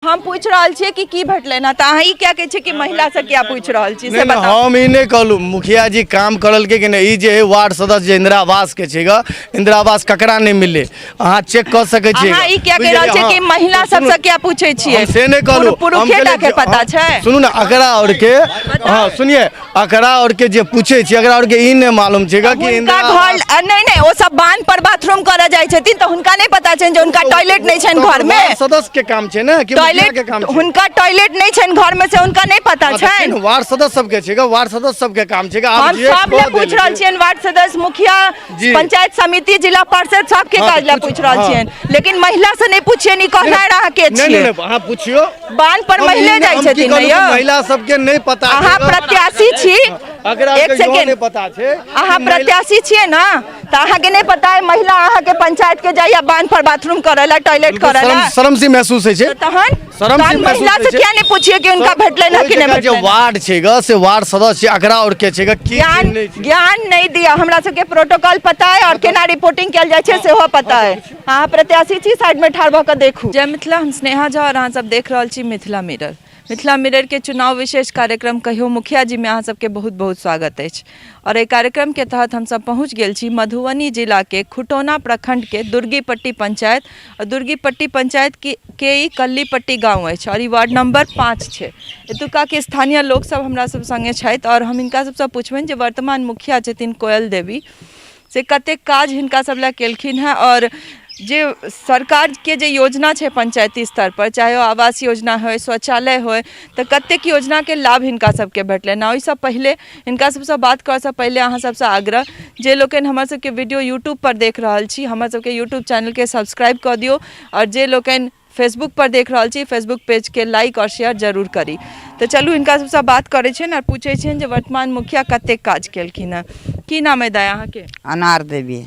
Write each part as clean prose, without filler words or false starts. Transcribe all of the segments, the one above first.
हम पूछ रहल छियै कि की भेटलै ना, त अहाँ ई क्या कहै छियै कि महिला से क्या पूछ रहल छी से बताओ। हम ई नहीं कहलू, मुखिया जी काम करल के नहीं। ई जे वार्ड सदस्य जे इंदिरा आवास के छेगा, इंदिरा आवास ककरा नहीं मिले, अहाँ चेक कर सकै छियै। अहाँ ई क्या कह रहल छियै कि महिला सबसे क्या पूछे छियै? से नहीं कहलू, पुरुषे के पता छै। सुनू ना, अकरा और के हां सुनिए, अकरा और के जे पूछे छी, अकरा और के ई नहीं मालूम छेगा कि उनका घर नहीं वो सब बांध पर बाथरूम करे जाय छथिन, तो उनका नहीं पता छै जे उनका टॉयलेट नहीं छै घर में। सदस्य के काम छै ना कि मुखिया के काम छै। उनका टॉयलेट नहीं छै घर में से उनका नहीं पता छै। वार्ड सदस्य सबके छेगा, वार्ड सदस्य सबके काम छेगा। हम सब ले पूछ रहल छियन, वार्ड सदस्य, मुखिया, पंचायत समिति, जिला परिषद सबके काज ले पूछ रहल छियन, लेकिन महिला से नहीं पूछिए। नहीं कहना रहा के छियै। नहीं अहाँ पूछियो, बांध पर महिला जाय छथिन न यौ। महिला सबके नहीं पता। अहाँ प्रत्याशी छी, एक सेकंड नहीं पता छै। अहाँ प्रत्याशी छियै ना, त अहाँ के नहीं पता है महिला अहाँ के पंचायत के जाइया बांध पर बाथरूम करेला, टॉयलेट करेला, शर्म सी महसूस है छै। तहन शर्म सी महिला से क्या नहीं पूछिए कि उनका भेटले ना कि नहीं भेटले। जो वार्ड छेगा से वार्ड सदस्य अकरा और के छेगा की ज्ञान नहीं दिया। हमरा सबके प्रोटोकॉल पता है और केना रिपोर्टिंग कैल जाय छै सेहो पता है। अहाँ प्रत्याशी छी, साइड में ठाड़ भ के देखू। जय मिथिला, हम स्नेहा झा और अहाँ सब देख रहल छी मिथिला मिरर। मिथिला मिरर के चुनाव विशेष कार्यक्रम कहियो मुखिया जी में अहाँ सबके बहुत बहुत स्वागत है। और एक कार्यक्रम के तहत हम सब पहुँच गेल छी मधुबनी जिला के खुटौना प्रखंड के दुर्गीपट्टी पंचायत। और दुर्गीपट्टी पंचायत के ई कल्लीपट्टी गाँव है और वार्ड नंबर 5 है। एतुका के स्थानीय लोग सब हमरा सब संगे छथि और हम हिनका सबसे पूछबनि जे वर्तमान मुखिया छथिन कोयल देवी से कतेक काज हिनका सब ला केलखिन है और जे सरकार के जे योजना है पंचायती स्तर पर, चाहे वो आवास योजना हो, शौचालय हो, तो कतेक योजना के लाभ हिनका सबके भेटले ना। ओहि सब पहले हिनका सबसे बात करे से पहले अहाँ सबसे आग्रह, जे लोग हमर सबके वीडियो यूट्यूब पर देख रहल छी, हमर सबके यूट्यूब चैनल के सब्सक्राइब कर दियो और जे लोग फेसबुक पर देख रहल छी, फेसबुक पेज के लाइक और शेयर जरूर करी। तो चलू हिनका सबसे बात करे छन और पूछे छन जे वर्तमान मुखिया कतेक काज केलखिन है। की नाम है दाया अहाँ के? अनार देवी।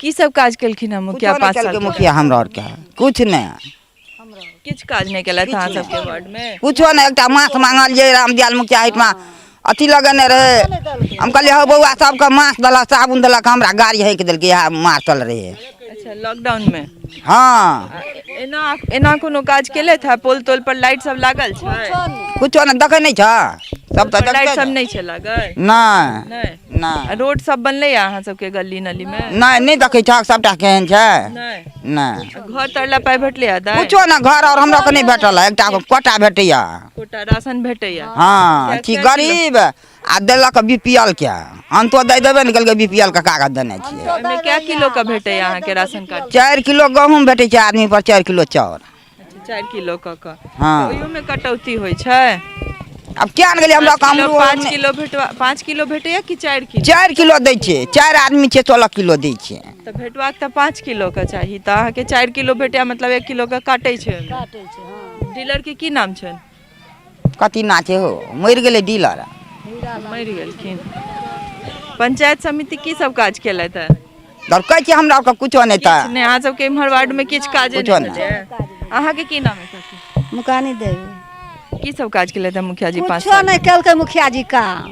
की सब काज केलखिन है मुखिया 5 साल के? मुखिया हमरा और के कुछ नहीं, किछ काज नहीं केला था सबके वार्ड में? कुछो नहीं। एकटा माछ मांगल जे रामदयाल मुखिया हिटमा अथी लगने रहे, हम कहलिए हो बउआ सबके माछ दलक, साबुन दलक, हमरा गाड़ी हैक देलकै, यह मारतल रहे। अच्छा, लॉकडाउन में? हाँ। एना कोनो काज केले था? पोल तोल पर लाइट सब लागल छै? कुछो नहीं देखे नहीं छ, सब तो लाइट सब नहीं छै लागल? नहीं नहीं। रोड सब बनले अहाँ सबके गली नली में? नहीं देखे छ, सबटा केहन छै? नहीं। घर तरला पाइ भेटले आ दाइ? कुछो ना, घर और हमरा के नहीं भेटल है, एकटा कोटा भेटैया। कोटा राशन भेटैया? हाँ, ठीक गरीब आ देलक बीपीएल के, हम तो दे देबे निकल के बीपीएल का कागज देने छियै। ओमे क्या किलो का भेटैया अहाँ के राशन कार्ड? 4 किलो गहूम भेटै छै आदमी पर, 4 किलो चाउर। अच्छा, 4 किलो का। हाँ। ओहियो में कटौती होय छै? अब क्या न गेलिए हमरा काम। 5 किलो भेटैया कि 4 किलो? 4 किलो दै छै, 4 आदमी छै 16 किलो दै छै। तो भेटवाक तो 5 किलो का चाहिए, तो अहाँ के 4 किलो भेटैया मतलब 1 किलो का काटै छै? डीलर के की नाम छै? कथी ना छै हो, मरि गेलै डीलर। मरि गेलखिन। पंचायत समिति की सब काज केलैथ है? और कहै छै हमरा के कुछो नहीं था। नहीं, अहाँ सबके इम्हर वार्ड में किछ काज कुछो नहीं है। अहाँ के की नाम है काकी? मुकानी देवी। की सब काज केलैथ है मुखिया जी 5 कुछो साल? नहीं केलकै मुखिया जी काम।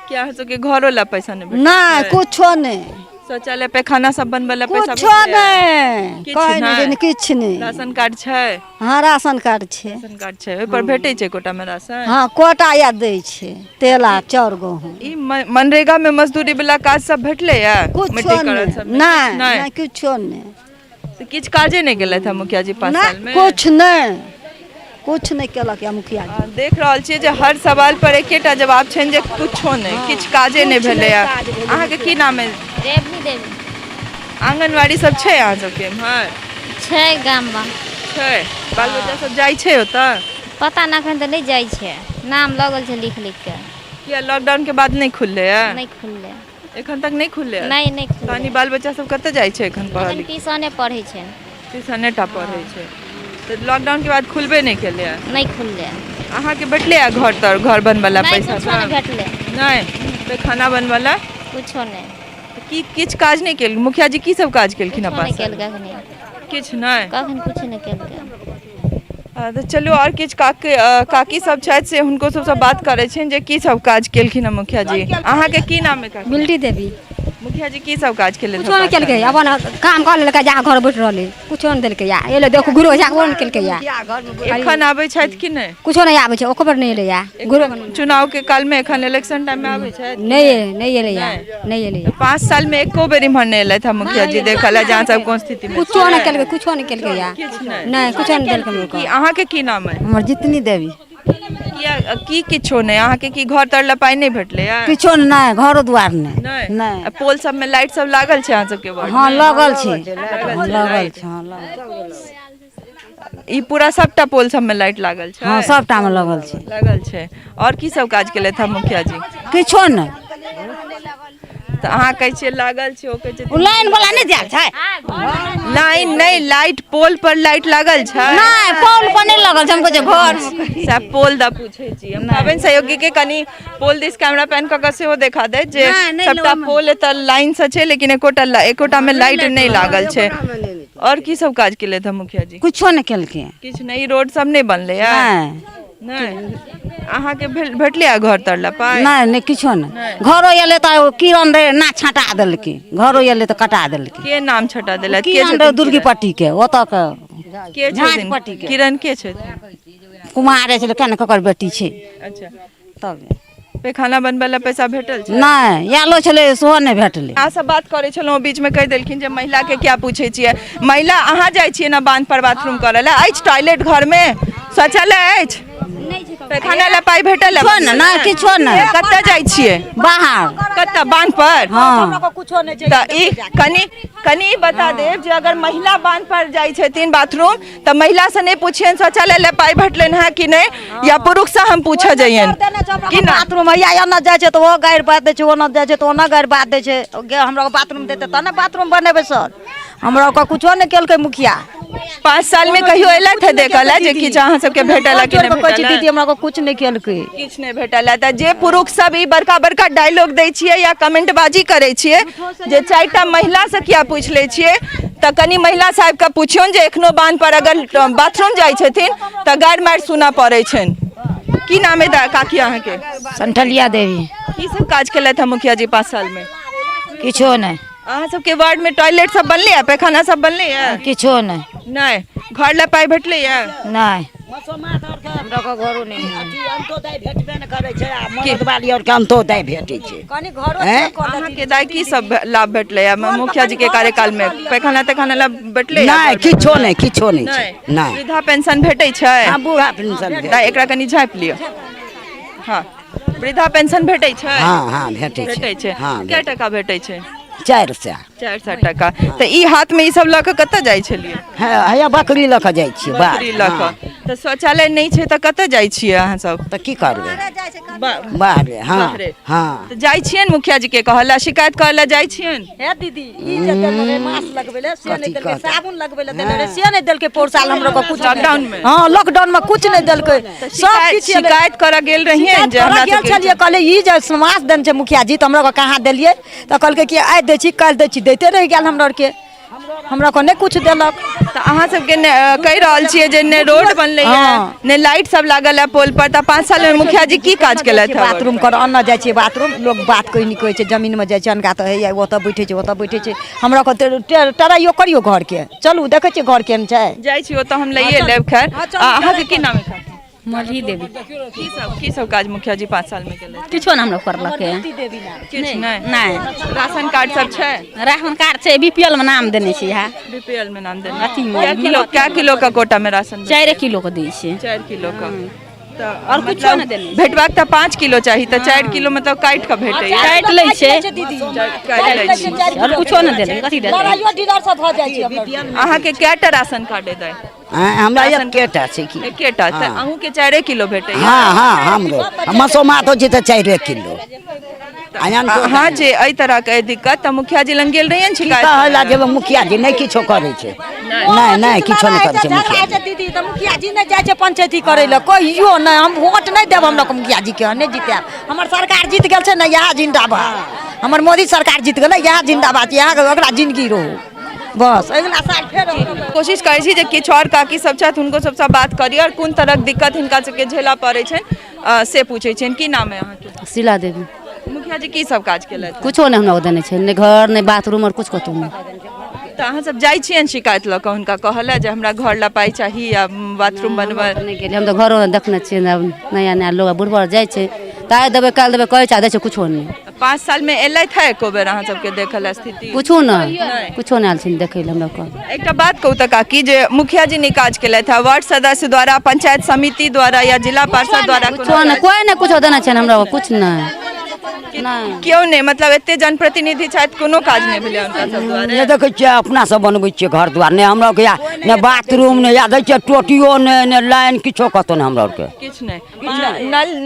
क्या अहाँ सबके घरो ला पैसा नहीं भेटल? नहीं कुछो नहीं, शौचालय पे खाना सब बनबे ला पैसा कुछो भेटलै? नहीं, किछ कोई नहीं? नहीं, किछ नहीं। राशन कार्ड छै? हाँ राशन कार्ड छै। राशन कार्ड छै, ओइ पर भेटै छै कोटा में राशन? हाँ कोटा या दै छै, तेल आ चाउर गहूम। ई मनरेगा में मजदूरी वाला काज सब भेटले या? कुछो नहीं, नहीं कुछो नहीं। तो किछ काजे नहीं केले था मुखिया जी 5 साल में? कुछ नहीं केलक या मुखिया जी। देख रहल छियै जे हर सवाल पर एकेटा जवाब छनि जे कुछो नहीं, किछ काजे नहीं भेलै या। अहाँ के की नाम है? रेवनी देवी। आंगनवाड़ी सब छै अहाँ सबके इम्हर? छै गाम में छै। बाल बच्चा सब जाइ छै ओतऽ? पता ना, एखन तऽ नहीं जाइ छै, नाम लगल छै लिख के। किया लॉकडाउन के बाद नहीं खुलले है? नहीं खुलले, एखन तक नहीं खुलले है? नहीं खुलले। तहन बाल बच्चा सब कतऽ जाइ छै एखन पढ़ै? ट्यूशने पढ़ै छै। ट्यूशने टा पढ़ै छै। तो लॉकडाउन के बाद खुलबे नहीं केले है? नहीं खुलले। अहाँ के भेटले है घर तर घर बनवाला पैसा? कुछो नहीं भेटले। नहीं, तो खाना बनवाला कुछो नहीं। की किछ काज नहीं केल? मुखिया जी की सब काज केलखिन कुछो नहीं अपन? केलकै अखनी, किछ नहीं? कखन कुछ नहीं केलकै। तो चलो और किछ काकी सब छथि से हुनको सबसे बात करे छिन जे की सब काज केलखिन मुखिया जी। अहाँ के की नाम है काकी? गुलटी देवी। मुखिया जी की सब काज केले कुछो नहीं केलकै अपन काम कर लेलकै जा घर बैठ रहले कुछो नहीं देलकै या एले देखो गुरु जा कोन केलकै या एखन आबै छथि कि नहीं कुछो नहीं आबै छै ओकर नहीं एले या गुरु चुनाव के काल में एखन इलेक्शन टाइम में आबै छथि नहीं एले या नहीं एले या 5 साल में एको बेर इम्हर नहीं एलै था मुखिया जी देखला जहाँ सब कोन स्थिति में कुछो नहीं केलकै या नहीं कुछो नहीं देलकै की अहाँ के की नाम है हमर जितनी देवी की किछो नहीं अहाँ के की घर तरला पाई नहीं भेटले या किछो नहीं घरो द्वार नहीं नहीं पोल सब में लाइट सब लागल छै अहाँ सब के वार्ड हाँ लगल छै लगल छै हाँ लगल ई पूरा सबटा पोल सब में लाइट लागल छै हाँ सबटा में लगल छै और की सब काज केले था मुखिया जी किछो नहीं तो अहाँ कहै छियै लागल छै ओ कहै छै लाइन वाला नहीं जाय छै लाइन नहीं लाइट पोल पर लाइट लागल छै नहीं पोल पर नहीं लगल छै हमको जे घर सब पोल दा पूछे छी हम कहबन सहयोगी के कनी पोल दिस कैमरा पैन क के सेहो देखा दे जे सबटा पोल त लाइन से छै लेकिन एकोटा में लाइट नहीं लागल छै और की सब काज केले था मुखिया जी कुछो नहीं केलकै किछ नहीं रोड सब नहीं बनले या नहीं अहाँ के भेटले आ घर तरला पाई नहीं किछो नहीं घरो एले तो किरण रे ना छटा देलकै घरो एले तो कटा देलकै के नाम छटा देला के किरण रे दुर्गी पट्टी के ओतऽ के झाँझ पट्टी के किरण के छै कुमार छै केना ककर बेटी छै अच्छा तब पैखाना बनबै ला पैसा भेटल छै नहीं आलो छले सेहो नहीं भेटले अहाँ सब बात करे छलहुँ बीच में कह देलखिन जे महिला के क्या पूछे छियै महिला अहाँ जाइ छियै ना बांध पर बाथरूम करे ला अछि टॉयलेट घर में शौचालय अछि पैखाना ला पाई भेटल ना किछो नहीं कतऽ जाइ छियै बाहर कतऽ बांध पर हाँ कुछो नहीं छै तऽ ई कनी बता देब जे अगर महिला बांध पर जाइ छथिन बाथरूम तऽ महिला से नहीं पूछियन शौचालय ला पाई भेटलन है कि नहीं या पुरुष से हम पूछा जाइयन कि बाथरूम या एना जाइ छै तऽ ओ गारि बात दै छै ओना जाइ छै तऽ ओना गारि बात दै छै हमरा बाथरूम देते त ना बाथरूम बनेबै सर हमरा को कुछो नहीं केलकै मुखिया 5 साल में कहियो एलथि है देखला जे किछ अहाँ सबके भेटल कि नहीं भेटल दीदी हमरा को कुछ नहीं केलकै किछ नहीं भेटल है जे पुरुष सब ई बड़का बड़का डायलॉग दै छियै या कमेंट बाजी करै छियै जे 4टा महिला से किया पूछ ले छियै तऽ कनी महिला साहब के पूछियौन जे एखनो बांध पर अगर बाथरूम जाइ छथिन तऽ गारि मारि सुना पड़ै छनि की नाम है काकी अहाँ के संठलिया देवी की सब काज केलथि है मुखिया जी 5 साल में किछो नहीं अहाँ सबके वार्ड में टॉयलेट सब बनले है पैखाना सब बनले है किछो नहीं घर ला पाई भेटले है नहीं हमरा को घरो नहीं अंतोदय भेटबे न करै छै आ मरदवाली और के अंतोदय भेटै छै कनी घरो अहाँ के दाई की सब लाभ भेटले है मुखिया जी के कार्यकाल में पैखाना ला भेटले नहीं किछो नहीं छै नहीं वृद्धा पेंशन भेटै छै हां बूढ़ा पेंशन एकरा कनी झाँप लियो हाँ वृद्धा पेंशन भेटै छै हां भेटै छै कै टका भेटै छै 400 टका तो ई हाथ में ई सब लऽ के कतऽ जाइ छलियै है बकरी लऽ के जाइ छियै बकरी लऽ के तो शौचालय नहीं छै तऽ कतऽ जाइ छियै अहाँ सब तऽ की करबै बाहर हां तो जाइ छियन मुखिया जी के कहला शिकायत कहला जाइ छियन हे दीदी ई जे देले मास्क लगबेले से नहीं देलकै साबुन लगबेले देले से नहीं देलकै पोर साल हमरो को कुछ लॉकडाउन में हां लॉकडाउन में कुछ नहीं देलकै सब किछ शिकायत करा गेल रहिए जे हमरा गेल छलिए कहले ई जे समाज देन छै मुखिया जी त हमरा को कहाँ देलिए त कहलकै कि आइ दै छी काल दै छी दैते रह गेल हमरा के हमरा को नहीं कुछ देलक त अहाँ सब के कहि रहल छियै जे ने रोड बनले है ने लाइट सब लागल है पोल पर त 5 साल में मुखिया जी की काज केलथि बाथरूम कर अन्ना जाइ छै बाथरूम लोग बात कोई नहीं कहै छै जमीन में जाइ छै अनका त है ओतऽ बैठे छै हमरा को टराइयो करियो घर के चलू देखै छी घर केहन छै जाइ छी ओतऽ हम लइए लेब खैर अहाँ के की नाम है मरही देवी की सब काज मुखिया जी 5 साल में केले किछो ना हमरा करलकै किछ नहीं राशन कार्ड सब छै राशन कार्ड छै बीपीएल में नाम देने छै यहाँ बीपीएल में नाम देने क्या किलो का कोटा में राशन 4 किलो के दै छै 4 किलो का और कुछो ना देने भेटबाक त 5 किलो चाहिए त 4 किलो में तो काट के भेटे काट लै छै दीदी काट लै छै और कुछो ना देले कथि देले लड़ाइयो डीलर सब भ जाइ छै अहाँ के केटा राशन कार्ड दै हमरा एकेटा छै की एकेटा त अहू के 4 किलो भेटे हां हमरो मसोमा तो छै त 4 किलो हाँ जे एहि तरह के दिक्कत त मुखिया जी लंग गेल रहियन शिकायत कहला जे मुखिया जी नहीं किछो करे छै नहीं किछो नहीं करे छै मुखिया जी दीदी त मुखिया जी नहीं जाइ छै पंचायती करे ल कहियो नहीं हम वोट नहीं देब हमरा को मुखिया जी के नहीं जीतब हमर सरकार जीत गेल छै न यह जिंदाबाद हमर मोदी सरकार जीत गेलै यह जिंदाबाद यह ओकरा जिंदगी रहो बस अगला साल फेर कोशिश करै छी जे किछु और काकी सब छथि हुनको सबसँ बात करी और कोन तरह दिक्कत हिनका सबके झेला पड़ै छै से पूछै छियनि की नाम है अहाँके शीला देवी मुखिया जी की सब काज केलथि कुछो नहीं हमरा देने छै, नहीं घर नहीं बाथरूम और कुछ कतौ नहीं। तऽ अहाँ सब जाइ छियनि शिकायत लऽ कऽ हुनका कहला जे हमरा घर ला पाइ चाही या बाथरूम बनबै? नहीं गेली, हम तो घरो देखने छियै, नया नया लोग बुढ़बर जाइ छै तऽ आइ देबै काल्हि देबै कहै छै, दै छै कुछो नहीं। 5 साल में एलथि है एको बेर अहाँ सबके देखल स्थिति? कुछो नहीं, कुछो नहीं आयल छै देखै लए हमरा को। एकटा बात कहू तऽ काकी जे मुखिया जी ने काज केलथि है, वार्ड सदस्य द्वारा, पंचायत समिति द्वारा या जिला पार्षद द्वारा कुछो नहीं, कोई नहीं कुछो देना छै हमरा को, कुछ नहीं नहीं। क्यों नहीं? मतलब एते जनप्रतिनिधि छथि, कोनो काज नहीं भेलै हुनका सब द्वारा? ये देखै छियै अपना सब बनबै छियै घर द्वार, नहीं हमरा के ने बाथरूम ने या दै छियै टोटियो ने लाइन किछो कतो नहीं हमरा के। किछ नहीं।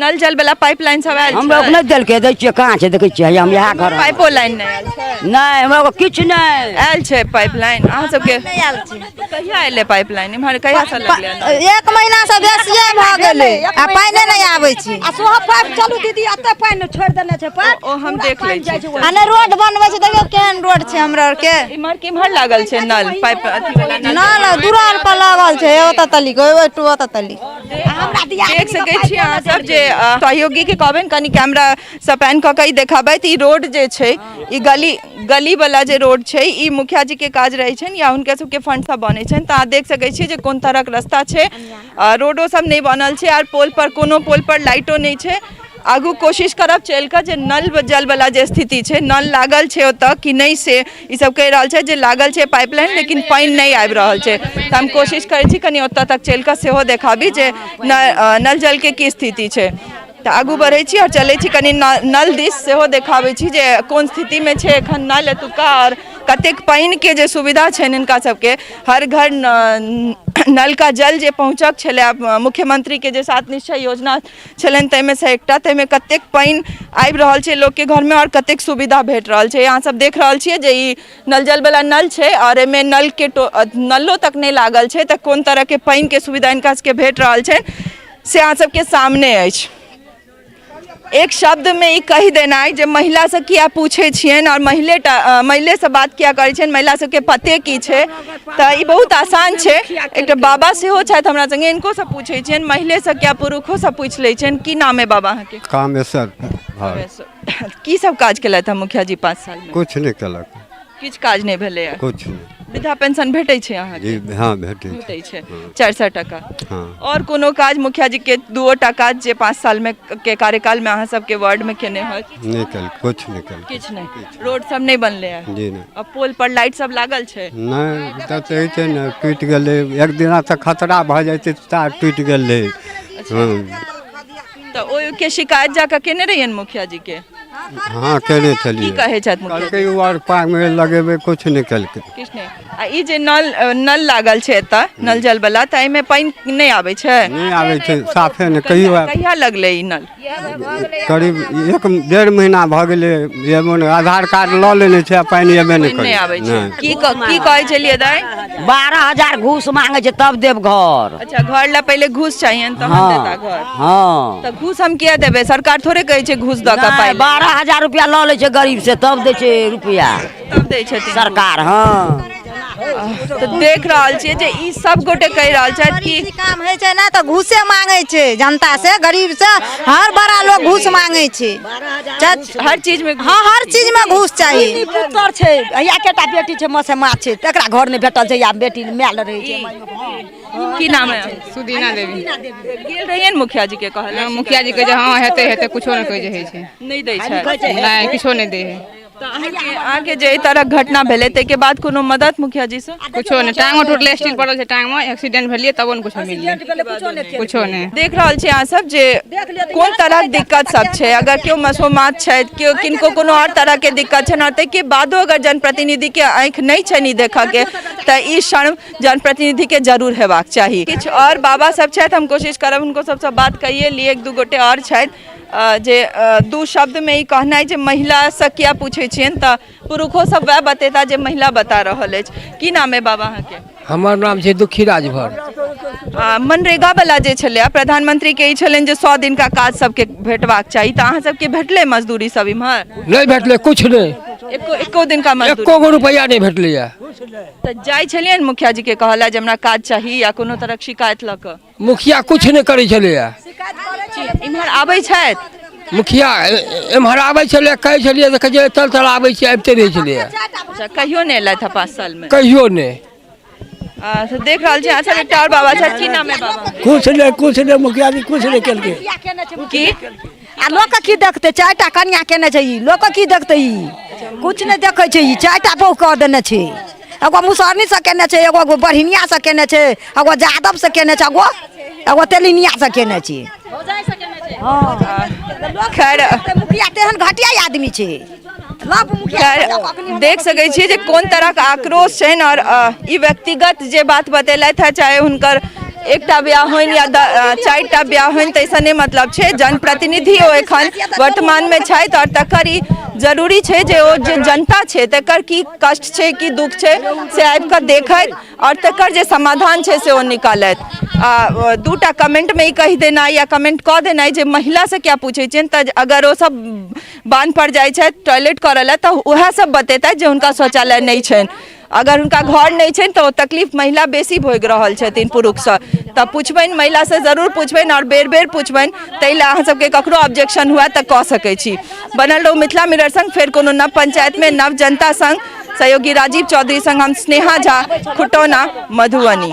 नल जल वाला पाइपलाइन सब आयल हमरा नहीं देलकै, दै छियै कहाँ छै देखै छियै हम यहाँ घर। पाइपो लाइन नहीं आयल छै? नहीं हमरा को किछ नहीं आयल छै पाइपलाइन अहाँ सबके? नहीं आयल छै। कहिया एलै पाइपलाइन इम्हर, कहिया से लगलै? 1 महीना से बेसिए भऽ गेलै आ पानि नहि आबै छै। आ सोहो पाइप चलू दीदी, एते पानि छोड़ि देने छै पाइप। ओ हम देख लै छी। आ ने रोड बनबै छै, देखियो केहन रोड छै हमरा आर के। इम्हर किम्हर लागल छै नल पाइप अथी वाला नल? ना दुराल पर लागल छै, ओतऽ तली ओइ टू ओतऽ तली। हमरा देख सकै छी अहाँ सब जे सहयोगी के कहबनि कनि कैमरा से पैन कऽ के देखाबै तऽ ई रोड जे छै, ई गली वाला जे रोड छै, ई मुखिया जी के काज रहै छनि या हुनके सबके फंड से बनै छनि। तऽ अहाँ देख सकै छी जे कोन तरहक रास्ता छै, रोडो सब नहीं बनल छै और पोल पर कोनो पोल पर लाइटो नहीं छै। आगू कोशिश करब चल कऽ जे नल जल वाला जे स्थिति छै, नल लागल छै ओतऽ कि नहीं से ई सब कहि रहल छै जे लागल छै पाइपलाइन, लेकिन पानि नहीं आबि रहल छै। तऽ हम कोशिश करै छी कनि ओतऽ तक चल कऽ सेहो देखाबी जे नल जल के की स्थिति छै। तऽ आगू बढ़ै छी और चलै छी कनि नल दिस सेहो देखाबै छी जे कोन स्थिति में छै एखन नल एतुका और कतेक पानि के जे सुविधा छनि हिनका सबके। हर घर नल का जल जे पहुँचक छलै, मुख्यमंत्री के जे 7 निश्चय योजना छलनि ताहिमे से एकटा, ताहिमे कतेक पानि आबि रहल छै लोक के घर में और कतेक सुविधा भेट रहल छै। अहाँ सब देख रहल छियै जे ई नल जल वाला नल छै और एहिमे नल के नलो तक नहीं लागल छै, तऽ कोन तरह के पानि के सुविधा हिनका सबके भेट रहल छै से अहाँ सबके सामने अछि। एक शब्द में ई कहि देना है जे महिला से किया पूछे छियन और महिले से बात किया करे छियन, महिला सबके पते की छै, तऽ ई बहुत आसान छै। एकटा बाबा सेहो छथि हमरा संगे, इनको से पूछे छियन, महिले से क्या पुरुषो से पूछ ले छियन। की नाम है बाबा अहाँ के? कामेश्वर। की सब काज केलथि मुखिया जी 5 साल में? कुछ नहीं केलक, किछ काज नहीं भेलै? कुछ नहीं। वृद्धा पेंशन भेटै छै अहाँ के? जी हाँ भेटै छै 400 टका। हाँ। और कोनो काज मुखिया जी के 2 टका जे 5 साल में के कार्यकाल में अहाँ सबके वार्ड में केने है? नहीं कल, कुछ नहीं कल। किछ नहीं। रोड सब नहीं बनले है? जी नहीं। अब पोल पर लाइट सब लागल छै? नहीं तब तो छै न टूट गेलै, एक दिना से खतरा भ जाय छै, तार टूट गेलै। तो ओय के शिकायत जाके केने रहियन मुखिया जी के? हाँ केने छलिए। की कहे छथि मुखिया जी? कई वार पार में लगेबे, कुछ नहीं कलके। किछ नहीं। आ ई जे नल लागल छै एतऽ नल जल वाला, त एमे पानी नहीं आबै छै? नहीं आबै छै, साफे नहीं। कहिया लगलै ई नल? करीब 1.5 महीना भ गेलै। ये आधार कार्ड ल लेने छै, पानी एबे नहीं आबै छै। की कहै छलिए दाई? 12,000 घूस मांगे छै तब देव घर। अच्छा, घर ला पहले घूस चाहिए तहन देता घर? हाँ। त घूस हम किया देबे? सरकार थोड़े कहै छै घूस द के पाई। 12,000 रुपया ल ले छै गरीब से, तब दे छै रुपया तब दै छथिन सरकार। हाँ तो देख रहल छियै जे ई सब गोटे कहि रहल छथि कि काम होइ छै ना तऽ घूसे मांगे छै जनता से, गरीब से। हर बड़ा लोग घूस मांगे छै, हर चीज में। हाँ हर चीज में घूस चाहिए। पुत्र छै या केटा बेटी छै, मसे माँ छै, तकरा घर नहीं भेटल छै या बेटी मैल रहे छै। की नाम है? सुदीना देवी। गेल रहियन मुखिया जी के कहले? मुखिया जी के जे हाँ हेते हेते कुछो नहीं कहे जे छै, नहीं दै छै, नहीं किछो नहीं दे है। तो आगे जे तरह घटना भेले ते के बाद कोनो मदद मुखिया जी से? कुछो नहीं, टांगो टूटले, स्टील पड़ल छै टांग में, एक्सीडेंट भेलिए तब न कुछो मिलले, कुछो नहीं। देख रहल छी अहाँ सब जे कोन तरह दिक्कत सब छै। अगर केओ मसोमात छै, केओ किनको कोनो और तरह के दिक्कत छै, और के बादो अगर जनप्रतिनिधि के आँख नहीं छै नी देखा के, त ई शर्म जनप्रतिनिधि के जरूर हेबाक चाहिए। किछ और बाबा सब छथि, हम कोशिश करब उनको सबसे बात कहिए लिए। 1-2 गोटे और छथि जे 2 शब्द में ई कहना है जे महिला से किया पूछे छियन त पुरुषो सब वह बतेता जे महिला बता रहल अछि। की नाम है बाबा अहाँ के? हमर नाम छै दुखी राजभर। मनरेगा वाला जे छलै, प्रधानमंत्री के ई छलनि जे 100 दिन का काज सबके भेटबाक चाहिए, त अहाँ सबके भेटले मजदूरी सब इम्हर? नहीं भेटले, कुछ नहीं, एको दिन का मजदूरी? 1 रुपया नहीं भेटले। त जाय छलियन मुखिया जी के कहला जे हमरा काज चाहिए या कोनो तरह शिकायत ल क? मुखिया कुछ नहीं करे छले। इम्हर आबै छथि? मुखिया एम्हर आबै छलै कहै छलियै तऽ कहै चल चल आबै छी आबिते रहै छलियै अच्छा कहियो नहि एलथि 5 साल में कहियो नहि तो देख रहल छी अच्छा एकटा और बाबा छथि की नाम है बाबा कुछ नहीं मुखिया जी कुछ नहीं केलकै की आ लोक की देखते 4टा कन्या केने छै ई लोक की देखते ई कुछ नहीं देखे छै ई 4टा बहु कह देने छै एगो मुसहरनी से केने छै एगो बढ़िनिया से केने छै एगो यादव से केने छै एगो तेलिनिया से केने छै खैर मुखिया तेहन घटिया आदमी छै खैर देख सकै छी जे कोन तरह के आक्रोश छनि और ई व्यक्तिगत जे बात बतेलथि है चाहे हुनकर एकटा ब्याह होइन या 4टा ब्याह होइन तैसे नहीं मतलब छै जनप्रतिनिधि ओ एखन वर्तमान में छथि और तकर ई जरूरी छै जे ओ जे जनता छै तकर की कष्ट छै की दुख छै से आबि कऽ देखैत और तकर जे समाधान छै से ओ निकालथि 2टा कमेंट में ही कह देना या कमेंट कह देना जे महिला से क्या पूछे छियनि अगर वो सब बांध पर जाइ छै टॉयलेट करऽ लए तऽ वएह सब बतेतै जे हुनका शौचालय नहीं छनि अगर हुनका घर नहीं छनि तऽ तकलीफ महिला बेसी भोगि रहल छथिन पुरुषसँ तऽ पुछबनि महिला से जरूर पुछबनि और बेर बेर पुछबनि ताहि लए अहाँ सबके ककरो ऑब्जेक्शन हुआ तऽ कह सकै छी बनल रहू मिथिला मिरर संग फेर कोनो नव पंचायत में नव जनता संग सहयोगी राजीव चौधरी संग हम स्नेहा झा खुटौना मधुबनी।